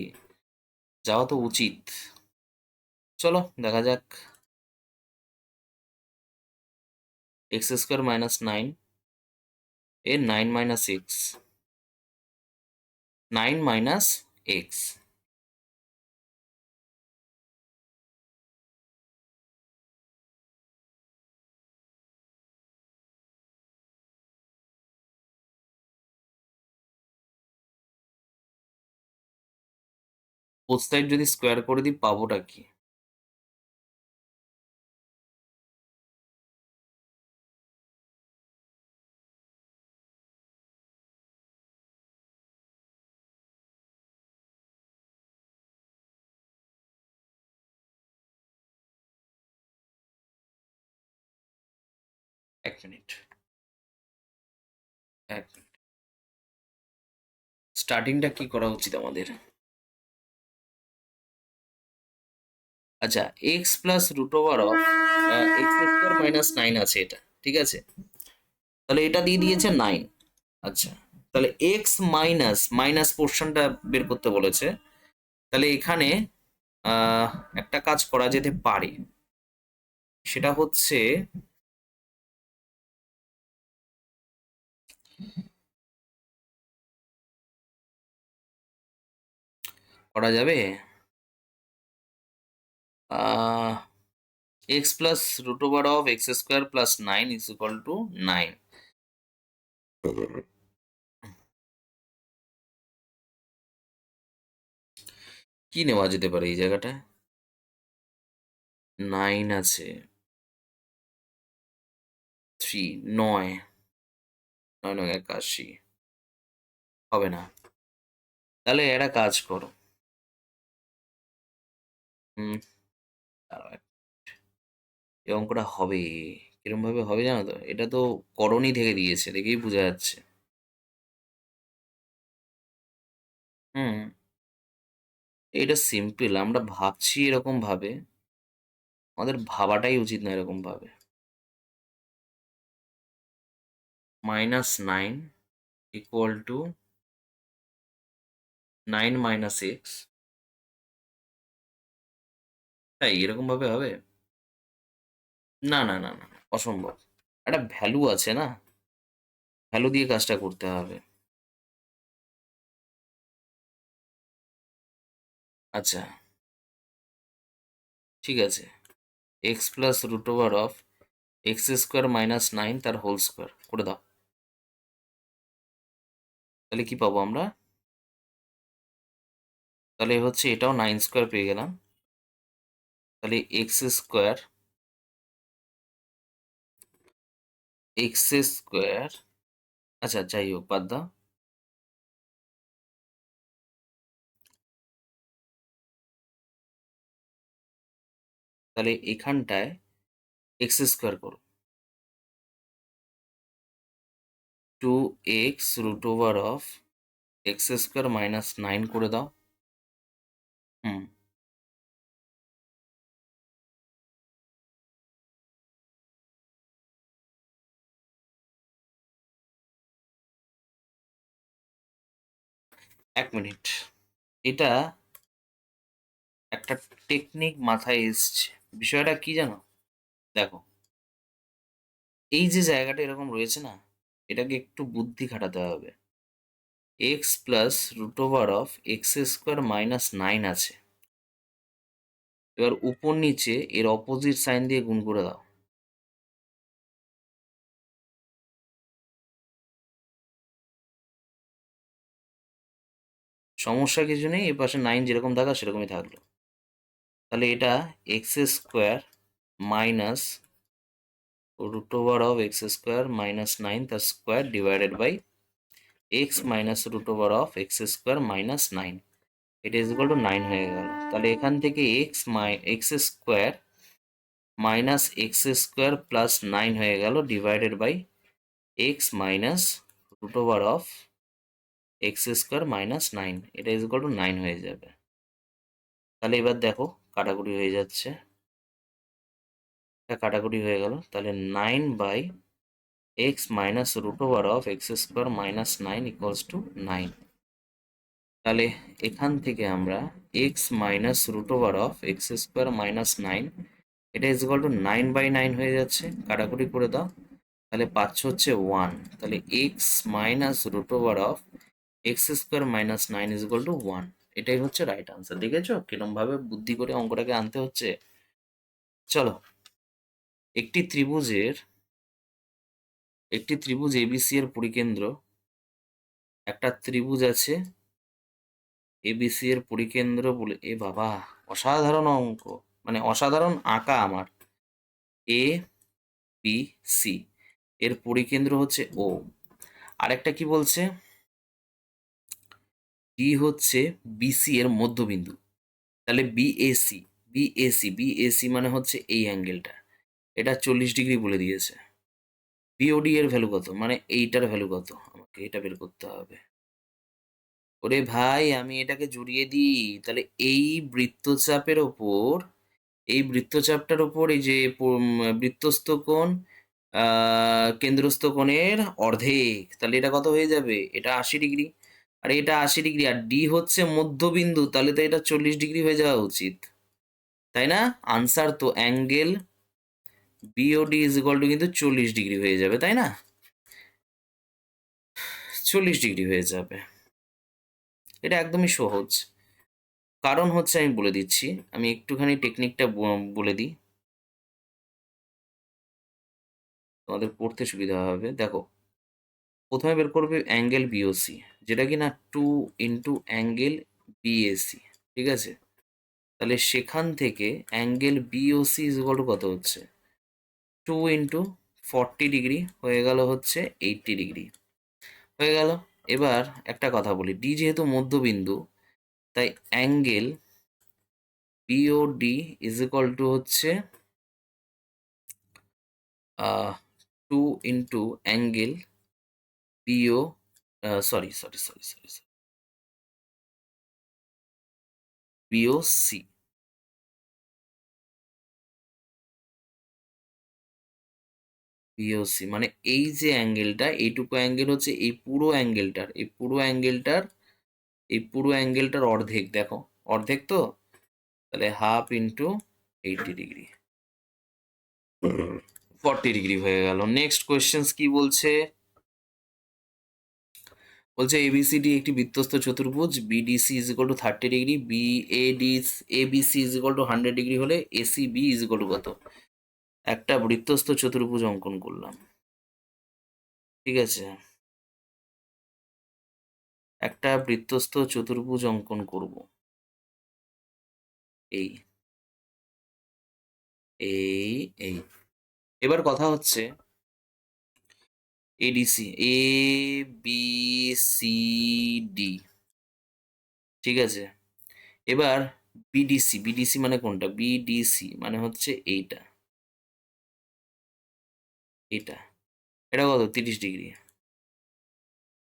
যাওয়া তো উচিত। চলো দেখা যাক। এক্স স্কোয়ার মাইনাস 9 এর 9 minus x, 9 minus x. Both side যদি স্কোয়ার করে দিই পাবোটা কি? এক মিনিট, এক মিনিট। স্টার্টিংটা কি করা উচিত আমাদের? আচ্ছা, X plus root over of x square minus 9 আছে এটা, ঠিক আছে? তাহলে এটা দিয়ে দিয়েছে 9। আচ্ছা, তাহলে এক্স মাইনাস মাইনাস পোর্শনটা বের করতে বলেছে। তাহলে এখানে আহ, একটা কাজ করা যেতে পারে, সেটা হচ্ছে করা যাবে X plus root over of x square plus 9 is equal to 9। কি নেওয়া যেতে পারে এই জায়গাটায়? 9 আছে, 3, 9, 9 9 81, হবে না। তাহলে একটা কাজ করো। হুম, দাঁড়াও এই অঙ্কটা হবে, কিরম ভাবে হবে জানো তো? এটা তো করণই থেকে দিয়েছে, দেখেই বোঝা যাচ্ছে। হুম, এটা সিম্পল, আমরা ভাবছি এরকম ভাবে, আমাদের ভাবাটাই উচিত না এরকম ভাবে। -9 ইকুয়াল টু 9 মাইনাস এক্স। তাই এরকম ভাবে হবে? না না না না, অসম্ভব। একটা ভ্যালু আছে না, ভ্যালু দিয়ে কাজটা করতে হবে। আচ্ছা, ঠিক আছে। X plus root over of x square minus 9 তার হোল স্কোয়ার করে দাও। তাহলে কি পাবো আমরা? তাহলে হচ্ছে এটাও 9 স্কোয়ার পেয়ে গেলাম। তাহলে এক্স স্কোয়ার, আচ্ছা যাই হোক বাদ দাও। তাহলে এখানটায় এক্স স্কোয়ার করো, 2x root over of x square minus 9 করে দাও। হুম, এক মিনিট। এটা একটা টেকনিক মাথায় এসছে। বিষয়টা কি জানো? দেখো, এই যে জায়গাটা এরকম রয়েছে না, এটাকে একটু বুদ্ধি খাটাতে হবে। X plus root over of x square minus 9 আছে। এবার উপর নিচে এর অপোজিট সাইন দিয়ে গুণ করে দাও। সমস্যা কিছু নেই, এ পাশে 9 যেরকম থাকা সেরকমই থাকলো। তাহলে এটা X square minus root over of x square minus 9 তার square divided by x minus root over of x square minus 9, এটা ইজ ইকুয়াল টু 9 হয়ে গেল। তাহলে এখান থেকে X square minus X square plus 9 হয়ে গেল divided by x minus root over of x square minus 9, এটা ইজ ইকুয়াল টু 9 হয়ে যাবে। তাহলে এবার দেখো কাটাকুটি হয়ে যাচ্ছে, এটা কাটাকুটি হয়ে গেল। তাহলে 9 by x minus root over of x square minus 9 equals to 9। তাহলে এখান থেকে আমরা x minus root over of x square minus 9, এটা ইজ ইকুয়াল টু 9 বাই 9 হয়ে যাচ্ছে, কাটাকুটি করে দাও। তাহলে পাচ্ছ হচ্ছে 1। তাহলে x minus root over of x square minus 9 is equal to 1, এটাই হচ্ছে রাইট আনসার। দেখেছো কিরম ভাবে বুদ্ধি করে অঙ্কটাকে আনতে হচ্ছে। চলো, একটি ত্রিভুজ এবিসি এর পরিকেন্দ্র, একটা ত্রিভুজ আছে এবিসি এর পরিকেন্দ্র বলে, এ বাবা অসাধারণ অঙ্ক, মানে অসাধারণ আঁকা আমার। এ বি সি এর পরিকেন্দ্র হচ্ছে ও। আরেকটা কি বলছে, ডি হচ্ছে বিসি এর মধ্যবিন্দু। তাহলে বিএসি মানে হচ্ছে এই অ্যাঙ্গেলটা, এটা 40 ডিগ্রি বলে দিয়েছে। বিওডি এর ভ্যালু কত, মানে এইটার ভ্যালু কত, আমাকে এটা বের করতে হবে। ওরে ভাই আমি এটাকে জুড়িয়ে দিই, তাহলে এই বৃত্তচাপটার ওপর এই যে বৃত্তস্থ কোণ কেন্দ্রস্থ কোণের অর্ধেক, তাহলে এটা কত হয়ে যাবে, এটা 80 ডিগ্রি। আর এটা 80 ডিগ্রি, আর ডি হচ্ছে মধ্যবিন্দু, তাহলে তো এটা 40 ডিগ্রি হয়ে যাওয়া উচিত, তাই না? আনসার তো angle BOD is equal two কিন্তু 40 ডিগ্রি হয়ে যাবে, তাই না? 40 ডিগ্রি হয়ে যাবে, এটা একদমই সহজ। কারণ হচ্ছে আমি বলে দিচ্ছি, আমি একটুখানি টেকনিকটা বলে দিই, তোমাদের পড়তে সুবিধা হবে। দেখো, প্রথমে বের করবে অ্যাঙ্গেল বিওসি, যেটা কি না 2 ইন্টু অ্যাঙ্গেল বিএসি, ঠিক আছে? তাহলে সেখান থেকে angle BOC is equal to কত হচ্ছে, 2 ইন্টু 40 ডিগ্রি হয়ে গেল হচ্ছে 80 ডিগ্রি হয়ে গেল। এবার একটা কথা বলি, ডি যেহেতু মধ্যবিন্দু, তাই angle BOD is equal to হচ্ছে 2 into angle BO sorry BOC. BOC মানে এই যে অ্যাঙ্গেলটা, এইটুকু অ্যাঙ্গেল হচ্ছে এই পুরো অ্যাঙ্গেলটার অর্ধেক, দেখো অর্ধেক তো, তাহলে হাফ ইন্টু 80 ডিগ্রি, 40 ডিগ্রি হয়ে গেল। নেক্সট কোয়েশ্চেন কি বলছে, বলছে এবিসিডি একটি বৃত্তস্থ চতুর্ভুজ, BDC is equal two 30 degree, ABC is equal two 100 degree হলে এসিবি ইজ ইকুয়াল টু কত। একটা বৃত্তস্থ চতুর্ভুজ অঙ্কন করলাম, ঠিক আছে? একটা বৃত্তস্থ চতুর্ভুজ অঙ্কন করব, এই এই এই এবার কথা হচ্ছে ADC, A B C D, ঠিক আছে? এবার বিডিসি মানে কোনটা, বিডিসি মানে হচ্ছে এটা এটা কত, 30 ডিগ্রি।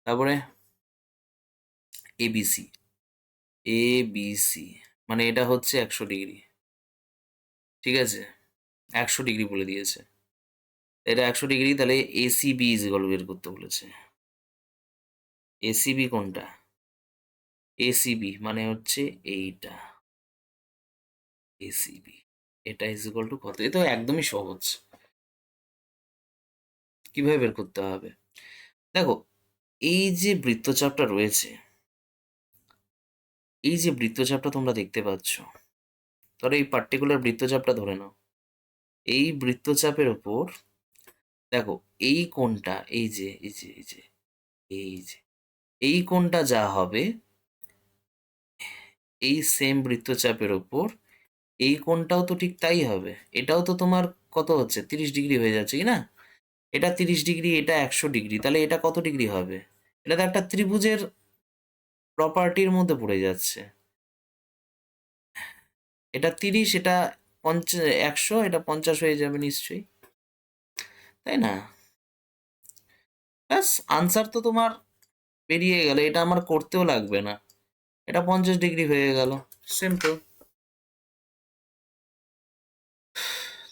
তারপরে এবিসি, এবিসি মানে এটা হচ্ছে 100 ডিগ্রি, ঠিক আছে? 100 ডিগ্রি বলে দিয়েছে, এটা 100 ডিগ্রি। তাহলে এসিবি ইজ ইকুয়াল বের করতে বলেছে। এসিবি কোনটা, এসিবি মানে হচ্ছে এইটা, এসিবি এটা ইজ ইকুয়াল টু কত, এ তো একদমই সহজ। কিভাবে বের করতে হবে, দেখো এই যে বৃত্তচাপটা রয়েছে, এই যে বৃত্তচাপটা তোমরা দেখতে পাচ্ছ, ধরো এই পার্টিকুলার বৃত্তচাপটা ধরে নাও, এই বৃত্তচাপের ওপর দেখো এই কোণটা, এই যে এই কোণটা যা হবে, এই সেম বৃত্তচাপের ওপর এই কোণটাও তো ঠিক তাই হবে। এটাও তো তোমার কত হচ্ছে, 30 ডিগ্রি হয়ে যাচ্ছে কি না? এটা 30 ডিগ্রি, এটা 100 ডিগ্রি, তাহলে এটা কত ডিগ্রি হবে? এটা তো একটা ত্রিভুজের প্রপার্টির মধ্যে পড়ে যাচ্ছে। এটা 30, এটা 100, এটা 50 হয়ে যাবে নিশ্চয়ই, তাই না? ব্যাস, আনসার তো তোমার বেরিয়ে গেল, এটা আমার করতেও লাগবে না, এটা 50 ডিগ্রি হয়ে গেল, সিম্পল।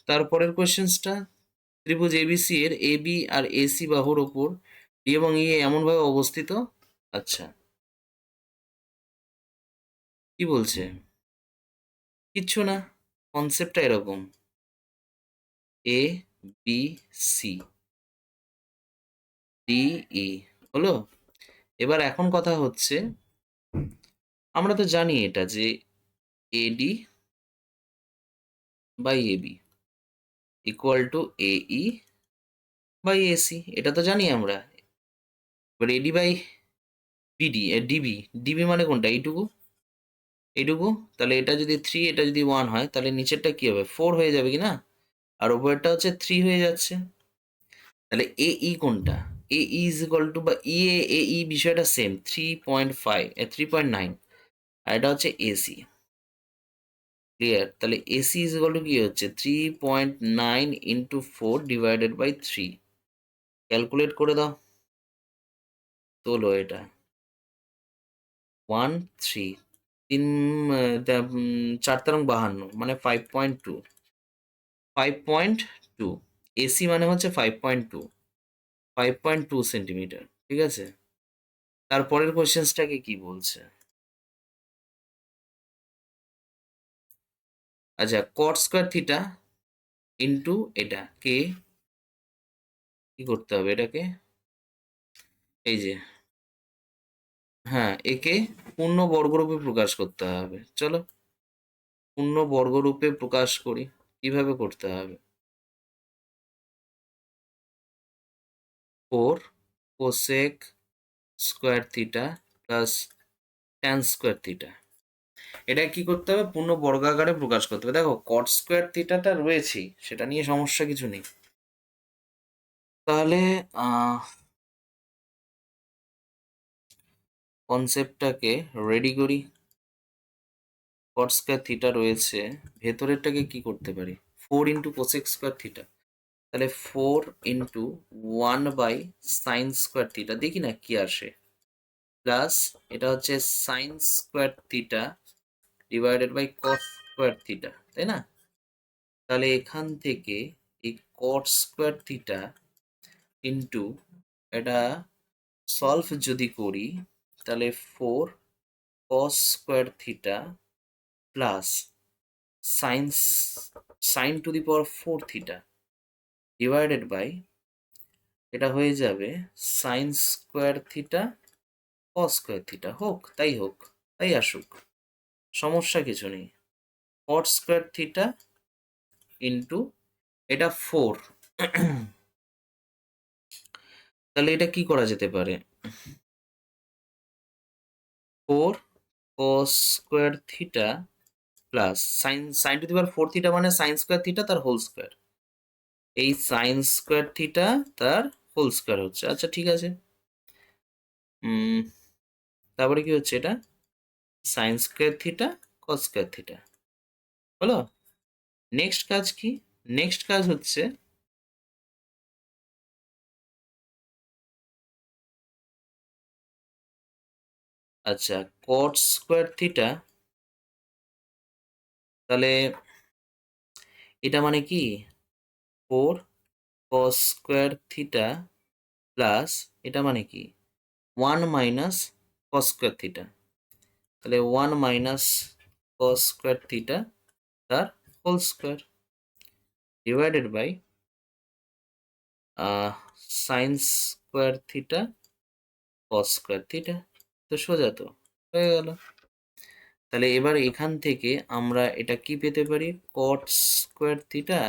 তারপরের কোয়েশ্চেন্সটা, ত্রিভুজ এবিসি এর এবি আর এসি বাহুর ওপর ডি এবং ই এমনভাবে অবস্থিত। আচ্ছা, কি বলছে? কিচ্ছু না, কনসেপ্টটা এরকম, A B C D E হলো। এবার এখন কথা হচ্ছে, আমরা তো জানি এটা যে AD by AB equal to এই বাই এসি, এটা তো জানি আমরা। এবার AD by BD, DB, DB মানে কোনটা? এইটুকু, এইটুকু। তাহলে এটা যদি 3, এটা যদি 1 হয়, তাহলে নিচেরটা কি হবে? 4 হয়ে যাবে কি না? আর উপরেরটা হচ্ছে 3 হয়ে যাচ্ছে। তাহলে এ ই কোনটা? এ ই ইজ ইকুয়াল টু, বা ই এ ই বিষয়টা সেম, 3.5 3.9, আর এটা হচ্ছে এসি। ক্লিয়ার? তাহলে এসি ইজ ইকুয়াল টু কি হচ্ছে? 3.9 ইন্টু 4 ডিভাইডেড বাই 3। ক্যালকুলেট করে দাও, তোলো এটা। 1 3 তিন 4 52, মানে 5.2, 5.2। এসি মানে হচ্ছে 5.2, 5.2 সেন্টিমিটার, ঠিক আছে? তারপরের কোয়েশ্চেন্সটাকে কি বলছে? আচ্ছা, কট স্কোয়ার থিটা ইন্টু এটা কে, কি করতে হবে এটাকে? এই যে, হ্যাঁ, একে পূর্ণ বর্গরূপে প্রকাশ করতে হবে। চলো পূর্ণ বর্গরূপে প্রকাশ করি, কিভাবে করতে হবে? 4 cosec square theta plus tan square theta, এটা কি করতে হবে? পূর্ণ বর্গাকারে প্রকাশ করতে হবে। দেখো কট স্কোয়ার থিটাটা রয়েছেই, সেটা নিয়ে সমস্যা কিছু নেই। তাহলে কনসেপ্টটাকে রেডি করি। কট স্কোয়ার থিটা রয়েছে, ভেতরেরটাকে কি করতে পারি? 4 ইন্টু কোসেক স্কোয়ার থিটা, তাহলে 4 ইন্টু 1/sin স্কোয়ার থিটা, দেখি না কি আসে, প্লাস এটা হচ্ছে sine square theta divided by cos square theta, তাই না? তাহলে এখান থেকে এই কট স্কোয়ার থিটা ইন্টু এটা সলভ যদি করি, তাহলে 4 cos square theta plus sine sine to the power 4 theta divided by এটা হয়ে যাবে sine square theta cos square theta. হোক তাই হোক, তাই আসুক, সমস্যা কিছু নেই। কট স্কোয়ার থিটা ইন্টু এটা 4, তাহলে এটা কি করা যেতে পারে? 4 cos square theta plus sign to the power 4 theta, মানে সাইন স্কোয়ার থিটা তার হোল স্কোয়ার, এই সাইন স্কোয়ার থিটা তার হোল স্কোয়ার হচ্ছে। আচ্ছা ঠিক আছে, তারপরে কি হচ্ছে? এটা sign square theta cos square theta হলো। নেক্সট কাজ কি? নেক্সট কাজ হচ্ছে, আচ্ছা, কট স্কোয়ার থিটা, তাহলে এটা মানে কি? 4 cos স্কোয়ার থিটা প্লাস এটা মানে কি? 1 - cos স্কোয়ার থিটা, তাহলে 1 - cos স্কোয়ার থিটা তার whole square divided by sine square theta cos square theta. তো সোজা তো হয়ে গেল। তাহলে এবার এখান থেকে আমরা এটা কি পেতে পারি? কট স্কোয়ার থিটা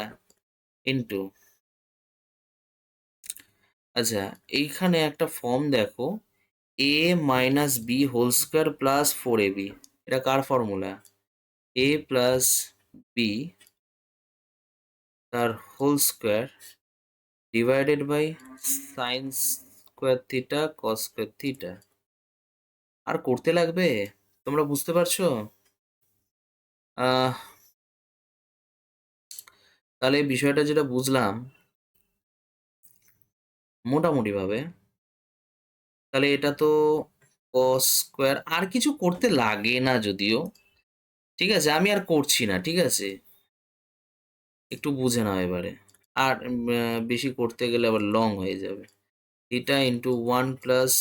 ইন্টু, আচ্ছা এইখানে একটা ফর্ম দেখো, a - b whole square plus 4ab, এটা কার ফর্মুলা? এ প্লাস বি তার whole square divided by sine square theta cos square theta. আর করতে লাগবে? তোমরা বুঝতে পারছো? আহ তাহলে বিষয়টা যেটা বুঝলাম মোটামুটি ভাবে, তাহলে এটা তো কস স্কোয়ার, আর কিছু করতে লাগে না যদিও। ঠিক আছে, আমি আর করছি না, ঠিক আছে? একটু বুঝে নাও এবারে। আর বেশি করতে গেলে আবার লং হয়ে যাবে। Theta into 1 plus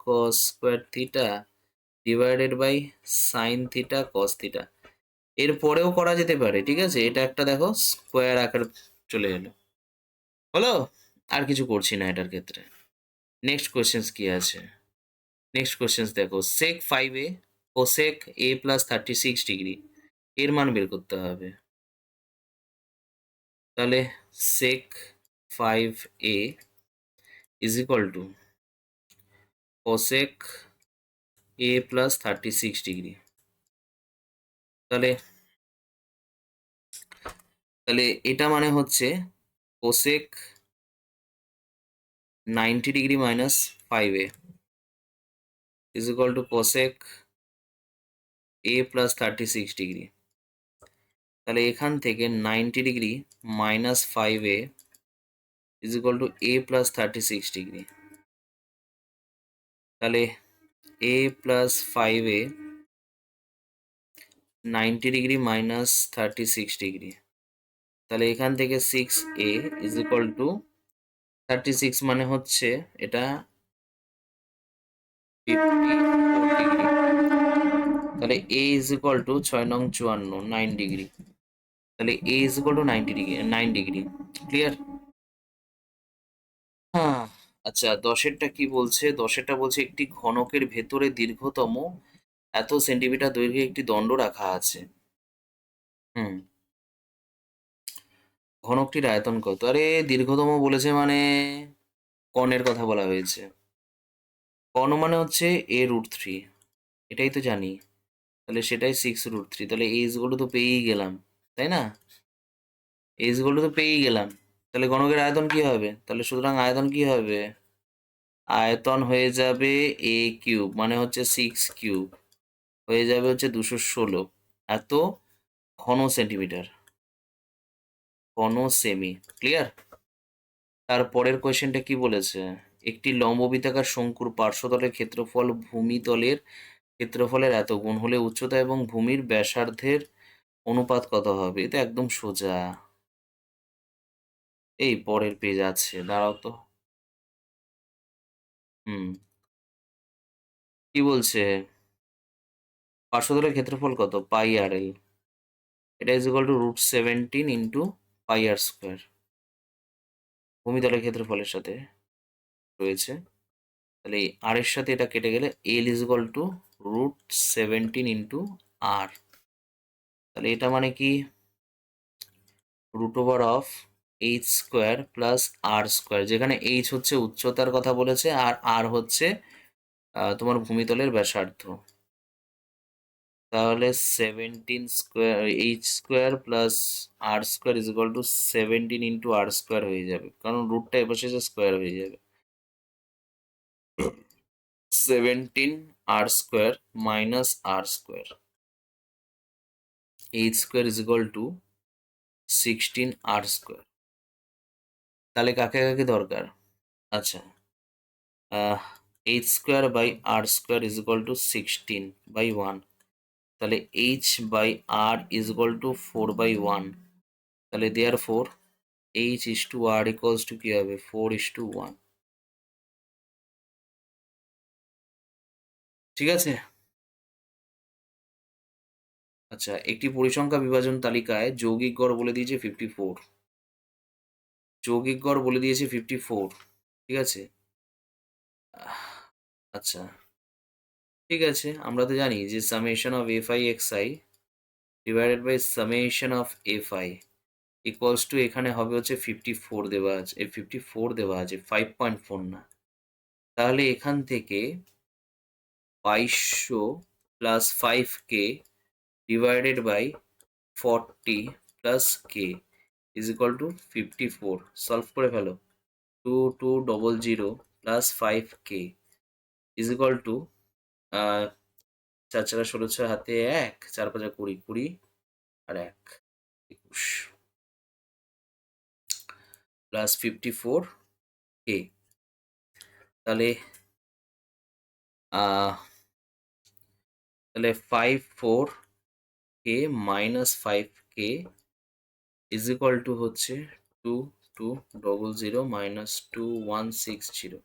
cos square theta divided by sine theta cos theta. এর পরেও করা যেতে পারে, ঠিক আছে? এটা একটা দেখো স্কোয়ার আকার চলে এলো, হলো। আর কিছু করছি না এটার ক্ষেত্রে। নেক্সট কোয়েশ্চেন্স কি আছে? নেক্সট কোয়েশ্চেন্স দেখো, সেক 5a cosec a plus 36 degree এর মান বের করতে হবে। তাহলে সেক 5a is equal two cosec a plus 36 degree. তাহলে তাহলে এটা মানে হচ্ছে cosec 90 degree minus 5a is equal two cosec a plus 36 degree. তাহলে এখান থেকে 90 degree minus 5a is equal two a plus 36 degree. তাহলে a plus 5a 90 degree minus 36 degree. তাহলে এখান থেকে 6a ইজ ইকুয়াল টু 36 মানে হচ্ছে এটা 54 ডিগ্রি। তাহলে a ইজ ইকুয়াল টু 6 নং 54 9 ডিগ্রি। তাহলে a is equal two 90 degree 9 degree. Clear? হ্যাঁ। আচ্ছা, দশেরটা কি বলছে? দশেরটা বলছে একটি ঘনকের ভেতরে দীর্ঘতম এত সেন্টিমিটার দৈর্ঘ্যে একটি দণ্ড রাখা আছে। হুম। ঘনকটির আয়তন কত? আরে দীর্ঘতম বলেছে মানে কণের কথা বলা হয়েছে। কণ মানে হচ্ছে a√3, এটাই তো জানি। তাহলে সেটাই 6√3। তাহলে a ইজগুলো তো পেয়েই গেলাম, তাই না? a ইজগুলো তো পেয়েই গেলাম। তাহলে ঘনকের আয়তন কি হবে? তাহলে সুতরাং আয়তন কি হবে? আয়তন হয়ে যাবে a³ মানে হচ্ছে 6³ হয়ে যাবে হচ্ছে 216 এত ঘন সেন্টিমিটার, ঘন সেমি। ক্লিয়ার? তারপরের কোয়েশ্চেনটা কি বলেছে? একটি লম্ববৃত্তাকার শঙ্কুর পার্শ্বতলের ক্ষেত্রফল ভূমিতলের ক্ষেত্রফলের এত গুণ হলে উচ্চতা এবং ভূমির ব্যাসার্ধের অনুপাত কত হবে? এটা একদম সোজা। এই পরের পেজ আছে, দাঁড়াও তো। হুম। কি বলছে? পার্শ্বতলের ক্ষেত্রফল কত? πr/l। এটা is equal to √17 into πr²। ভূমিতলের ক্ষেত্রফলের সাথে রয়েছে। তাহলে এই আর এর সাথে এটা কেটে গেলে L is equal to √17 into R. তাহলে এটা মানে কি? √h² প্লাস r², যেখানে h হচ্ছে উচ্চতার কথা বলেছে আর আর হচ্ছে তোমার ভূমিতলের ব্যাসার্ধ। তাহলে 17² plus r² is equal to 17 into r² হয়ে যাবে, কারণ রুটটা এপাশে স্কোয়ার হয়ে যাবে। 17r² minus r², h² is equal two 16r²। তাহলে কাকে কাকে দরকার? আচ্ছা, h² by r² is equal two 16/1। তাহলে h/r ইজ ইকুয়াল টু 4/1। তাহলে দেয়ার ফোর h/r ইকুয়ালস টু কি হবে? 4:1। ঠিক আছে? আচ্ছা, একটি পরিসংখ্যা বিভাজন তালিকায় যৌগিক গড় বলে দিয়েছে 54। যৌগিক গড় বলে দিয়েছে 54, ঠিক আছে? আহ, আচ্ছা, ঠিক আছে। আমরা তো জানি যে summation of fi(xi) divided by summation of fi equals to এখানে হবে হচ্ছে 54 দেওয়া আছে, 54 দেওয়া আছে, 5.4 না। তাহলে এখান থেকে 2200 plus 5k divided by 40 plus k is equal to 54। Solve করে ফেলো। 2200 plus 5k is equal to 4 4 16 হাতে 1, 4 5 20, 20 আর 1 21 প্লাস 54k। তাহলে তাহলে 54k minus 5k is equal to হচ্ছে 2200 মাইনাস 2160।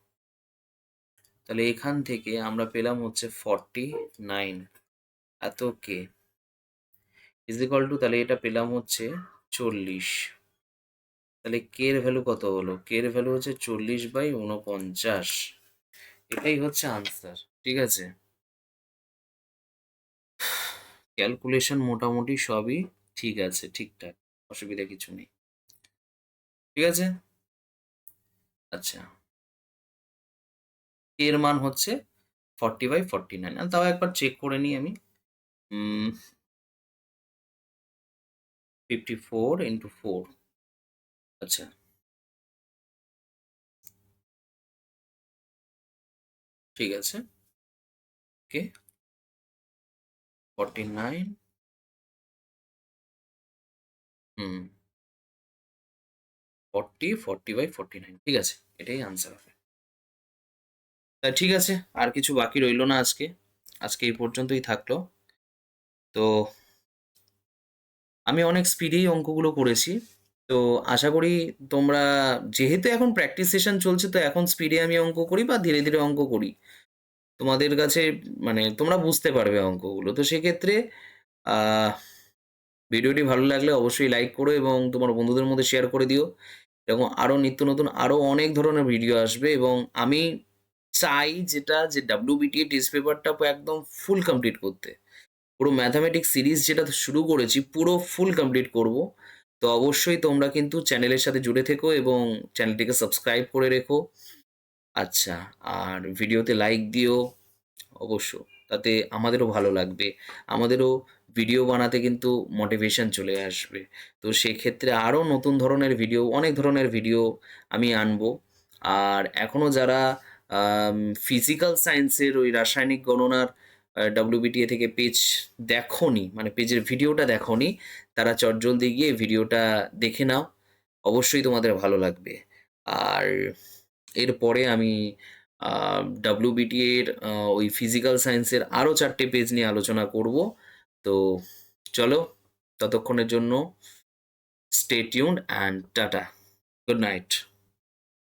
তাহলে এখান থেকে আমরা পেলাম হচ্ছে 49 এত কে ইজ ইকুয়াল টু, তাহলে এটা পেলাম হচ্ছে 40। তাহলে কে এর ভ্যালু কত হলো? কে এর ভ্যালু হচ্ছে 40/49। এটাই হচ্ছে আনসার। ঠিক আছে, ক্যালকুলেশন মোটামুটি সবই ঠিক আছে, ঠিকঠাক, অসুবিধা কিছু নেই। ঠিক আছে, আচ্ছা, এর মান হচ্ছে 40/49। তাও একবার চেক করে নিই আমি। 54 ইন্টু 4, আচ্ছা, ঠিক আছে, ওকে, 49, হুম, 40/49, ঠিক আছে, এটাই আনসার হবে। তা ঠিক আছে, আর কিছু বাকি রইলো না আজকে। আজকে এই পর্যন্তই থাকলো। তো আমি অনেক স্পিডেই অঙ্কগুলো করেছি। তো আশা করি তোমরা, যেহেতু এখন প্র্যাকটিস সেশন চলছে, তো এখন স্পিডে আমি অঙ্ক করি বা ধীরে ধীরে অঙ্ক করি, তোমাদের কাছে মানে তোমরা বুঝতে পারবে অঙ্কগুলো। তো সেক্ষেত্রে আহ ভিডিওটি ভালো লাগলে অবশ্যই লাইক করো এবং তোমার বন্ধুদের মধ্যে শেয়ার করে দিও। এরকম আরও নিত্য নতুন আরও অনেক ধরনের ভিডিও আসবে এবং আমি চাই যেটা, যে WBTA টেস্ট পেপারটা একদম ফুল কমপ্লিট করতে। পুরো ম্যাথামেটিক্স সিরিজ যেটা শুরু করেছি পুরো ফুল কমপ্লিট করব। তো অবশ্যই তোমরা কিন্তু চ্যানেলের সাথে জুড়ে থেকো এবং চ্যানেলটিকে সাবস্ক্রাইব করে রেখো। আচ্ছা, আর ভিডিওতে লাইক দিও অবশ্য, তাতে আমাদেরও ভালো লাগবে। আমাদেরও ভিডিও বানাতে কিন্তু মোটিভেশন চলে আসবে। তো সেক্ষেত্রে আরও নতুন ধরনের ভিডিও, অনেক ধরনের ভিডিও আমি আনবো। আর এখনও যারা ফিজিক্যাল সায়েন্সের ওই রাসায়নিক গণনার WBTA থেকে পেজ দেখোনি, মানে পেজের ভিডিওটা দেখোনি, তারা চটজলদি গিয়ে ভিডিওটা দেখে নাও, অবশ্যই তোমাদের ভালো লাগবে। আর এরপরে আমি WBTA এর ওই ফিজিক্যাল সায়েন্সের আরও 4টে পেজ নিয়ে আলোচনা করব। তো চলো, ততক্ষণের জন্য stay tuned and tata, good night.